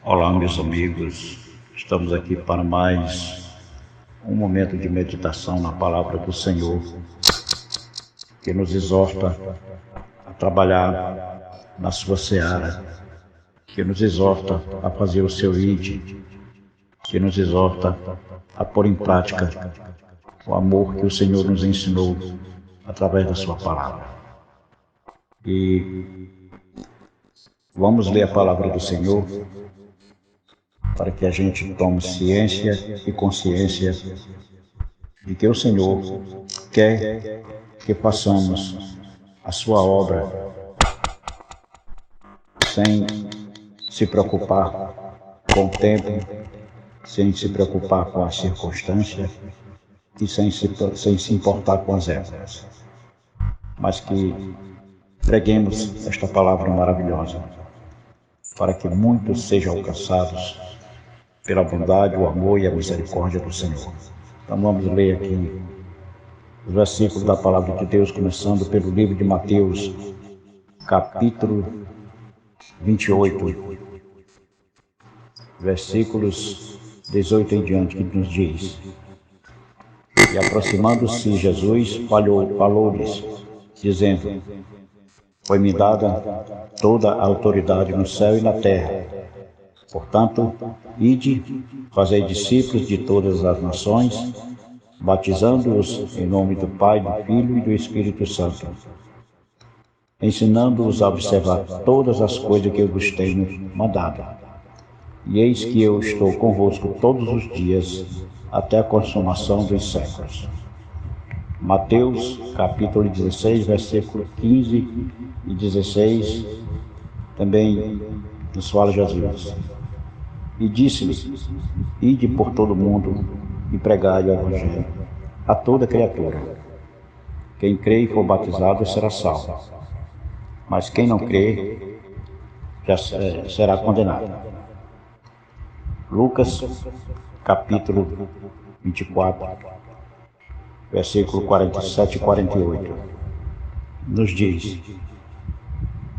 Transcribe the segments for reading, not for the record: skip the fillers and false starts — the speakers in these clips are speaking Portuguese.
Olá, meus amigos, estamos aqui para mais um momento de meditação na palavra do Senhor, que nos exorta a trabalhar na sua seara, que nos exorta a fazer o seu ID, que nos exorta a pôr em prática o amor que o Senhor nos ensinou através da sua palavra. E vamos ler a palavra do Senhor para que a gente tome ciência e consciência de que o Senhor quer que façamos a sua obra sem se preocupar com o tempo, sem se preocupar com as circunstâncias e sem se importar com as épocas, mas que preguemos esta palavra maravilhosa para que muitos sejam alcançados pela bondade, o amor e a misericórdia do Senhor. Então vamos ler aqui os versículos da palavra de Deus, começando pelo livro de Mateus, capítulo 28, versículos 18 em diante, que nos diz: E aproximando-se Jesus, falou-lhes, dizendo: Foi-me dada toda a autoridade no céu e na terra. Portanto, ide, fazei discípulos de todas as nações, batizando-os em nome do Pai, do Filho e do Espírito Santo, ensinando-os a observar todas as coisas que eu vos tenho mandado. E eis que eu estou convosco todos os dias, até a consumação dos séculos. Mateus, capítulo 16, versículo 15 e 16, também nos fala Jesus. E disse-lhes: Ide por todo o mundo e pregai o Evangelho a toda criatura. Quem crê e for batizado será salvo, mas quem não crê já será condenado. Lucas, capítulo 24, versículo 47 e 48, nos diz: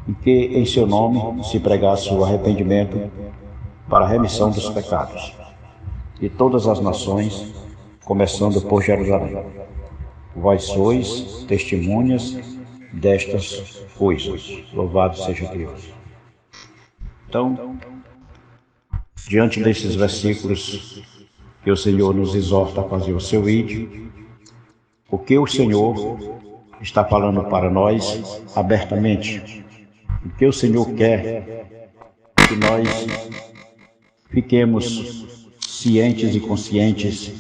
E que em seu nome se pregasse o arrependimento para a remissão dos pecados, e todas as nações, começando por Jerusalém. Vós sois testemunhas destas coisas. Louvado seja Deus. Então, diante desses versículos que o Senhor nos exorta a fazer o seu ID, o que o Senhor está falando para nós abertamente, o que o Senhor quer que nós fiquemos cientes e conscientes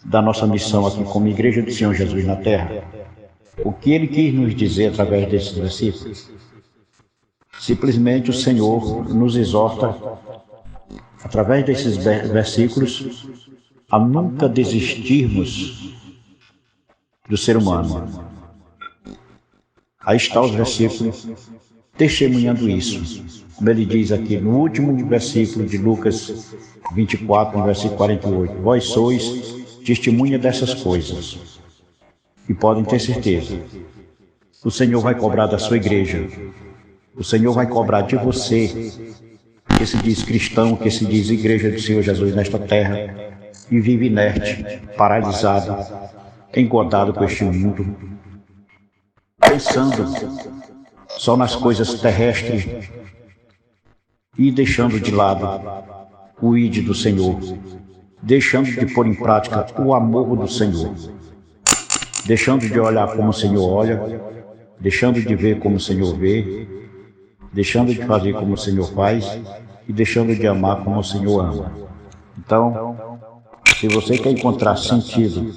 da nossa missão aqui como Igreja do Senhor Jesus na Terra. O que Ele quis nos dizer através desses versículos? Simplesmente o Senhor nos exorta, através desses versículos, a nunca desistirmos do ser humano. Aí está os versículos testemunhando isso. Como ele diz aqui no último versículo de Lucas 24, no versículo 48. Vós sois testemunha dessas coisas. E podem ter certeza, o Senhor vai cobrar da sua igreja. O Senhor vai cobrar de você, que se diz cristão, que se diz Igreja do Senhor Jesus nesta terra, e vive inerte, paralisado, engodado com este mundo, pensando só nas coisas terrestres e deixando de lado o ID do Senhor, deixando de pôr em prática o amor do Senhor, deixando de olhar como o Senhor olha, deixando de ver como o Senhor vê, deixando de fazer como o Senhor faz e deixando de amar como o Senhor ama. Então, se você quer encontrar sentido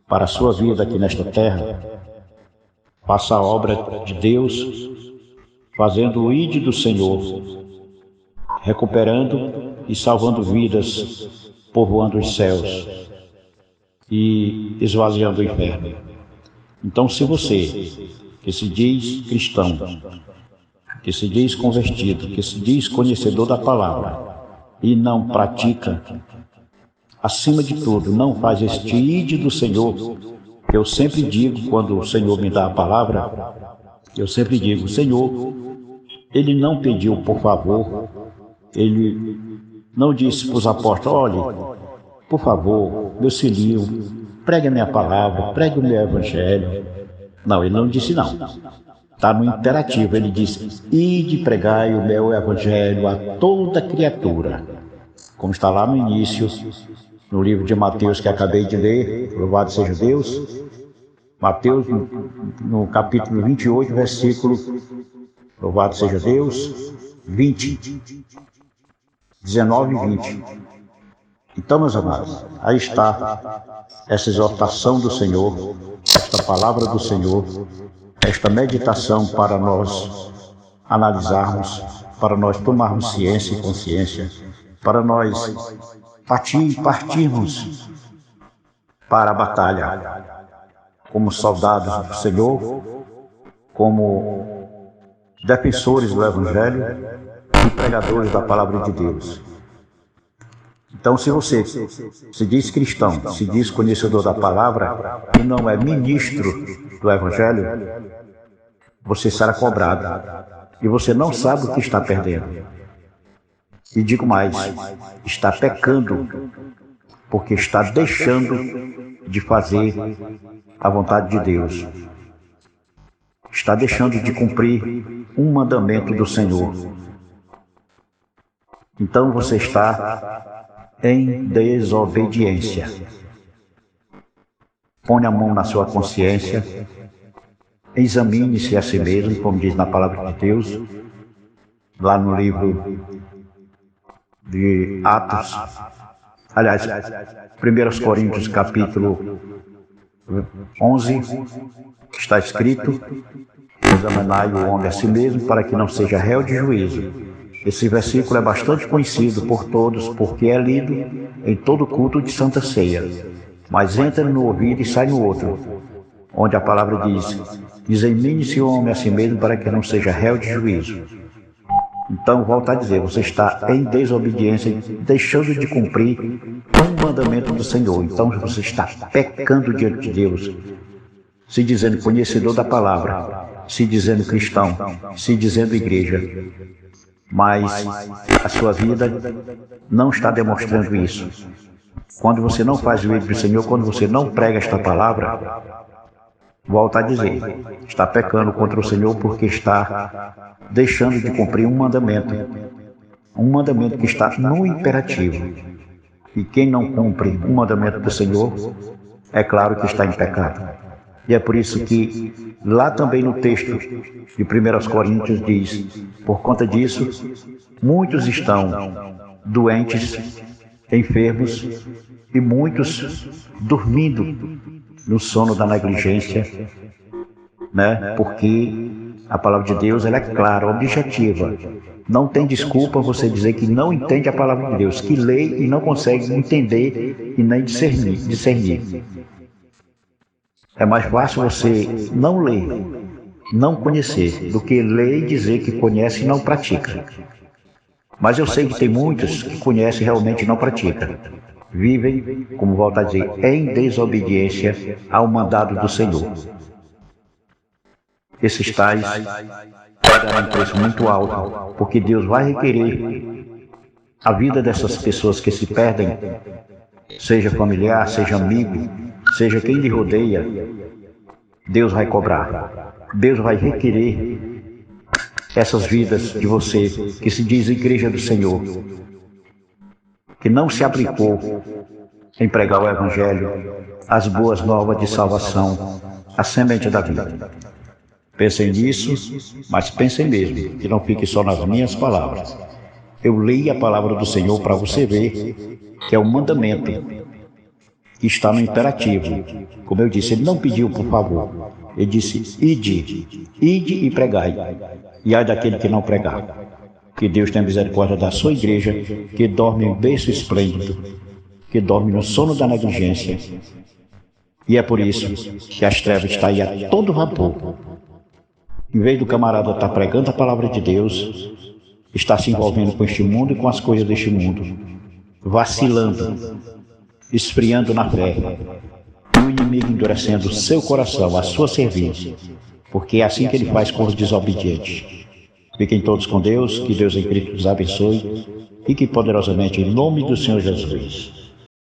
para a sua vida aqui nesta terra, faça a obra de Deus, fazendo o ID do Senhor, recuperando e salvando vidas, povoando os céus e esvaziando o inferno. Então, se você, que se diz cristão, que se diz convertido, que se diz conhecedor da palavra e não pratica, acima de tudo, não faz este ID do Senhor, que eu sempre digo quando o Senhor me dá a palavra, eu sempre digo: Senhor, Ele não pediu por favor, Ele não disse para os apóstolos: olhe, por favor, meu filhinho, pregue a minha palavra, pregue o meu evangelho. Não, ele não disse não. Está no imperativo, ele disse: ide pregai o meu evangelho a toda criatura. Como está lá no início, no livro de Mateus que acabei de ler, louvado seja Deus. Mateus, no capítulo 28, versículo, louvado seja Deus, 20, 19 e 20. Então, meus amados, aí está essa exortação do Senhor, esta palavra do Senhor, esta meditação para nós analisarmos, para nós tomarmos ciência e consciência, para nós partirmos para a batalha, como soldados do Senhor, como defensores do Evangelho e pregadores da Palavra de Deus. Então, se você se diz cristão, se diz conhecedor da Palavra e não é ministro do Evangelho, você será cobrado e você não sabe o que está perdendo. E digo mais, está pecando porque está deixando de fazer a vontade de Deus. Está deixando de cumprir um mandamento do Senhor. Então você está em desobediência. Põe a mão na sua consciência, examine-se a si mesmo, como diz na palavra de Deus, lá no livro de Atos, aliás, 1 Coríntios capítulo 11, está escrito: examinai o homem a si mesmo, para que não seja réu de juízo. Esse versículo é bastante conhecido por todos, porque é lido em todo culto de Santa Ceia, mas entra no ouvido e sai no outro, onde a palavra diz: examine-se o homem a si mesmo, para que não seja réu de juízo. Então, volto a dizer, você está em desobediência, deixando de cumprir um mandamento do Senhor. Então, você está pecando diante de Deus, se dizendo conhecedor da palavra, se dizendo cristão, se dizendo igreja. Mas a sua vida não está demonstrando isso. Quando você não faz o ídolo do Senhor, quando você não prega esta palavra, volto a dizer, está pecando contra o Senhor porque está deixando de cumprir um mandamento que está no imperativo. E quem não cumpre um mandamento do Senhor, é claro que está em pecado. E é por isso que lá também no texto de 1 Coríntios diz: por conta disso, muitos estão doentes, enfermos, e muitos dormindo no sono da negligência, né? Porque a palavra de Deus, ela é clara, objetiva. Não tem desculpa você dizer que não entende a palavra de Deus, que lê e não consegue entender e nem discernir. É mais fácil você não ler, não conhecer, do que ler e dizer que conhece e não pratica. Mas eu sei que tem muitos que conhecem e realmente não praticam. Vivem, como volto a dizer, em desobediência ao mandado do Senhor. Esses tais pagarão um preço muito alto, porque Deus vai requerer a vida dessas pessoas que se perdem, seja familiar, seja amigo, seja quem lhe rodeia. Deus vai cobrar. Deus vai requerer essas vidas de você que se diz igreja do Senhor, que não se aplicou em pregar o Evangelho, as boas novas de salvação, a semente da vida. Pensem nisso, mas pensem mesmo, que não fique só nas minhas palavras. Eu leio a palavra do Senhor para você ver que é um mandamento que está no imperativo. Como eu disse, ele não pediu por favor. Ele disse: ide e pregai. E ai daquele que não pregar. Que Deus tenha misericórdia da sua igreja, que dorme em berço esplêndido, que dorme no sono da negligência. E é por isso que as trevas estão aí a todo vapor. Em vez do camarada estar pregando a palavra de Deus, está se envolvendo com este mundo e com as coisas deste mundo, vacilando, esfriando na fé, e o inimigo endurecendo o seu coração, a sua serviço, porque é assim que ele faz com os desobedientes. Fiquem todos com Deus, que Deus em Cristo os abençoe. Fiquem poderosamente em nome do Senhor Jesus.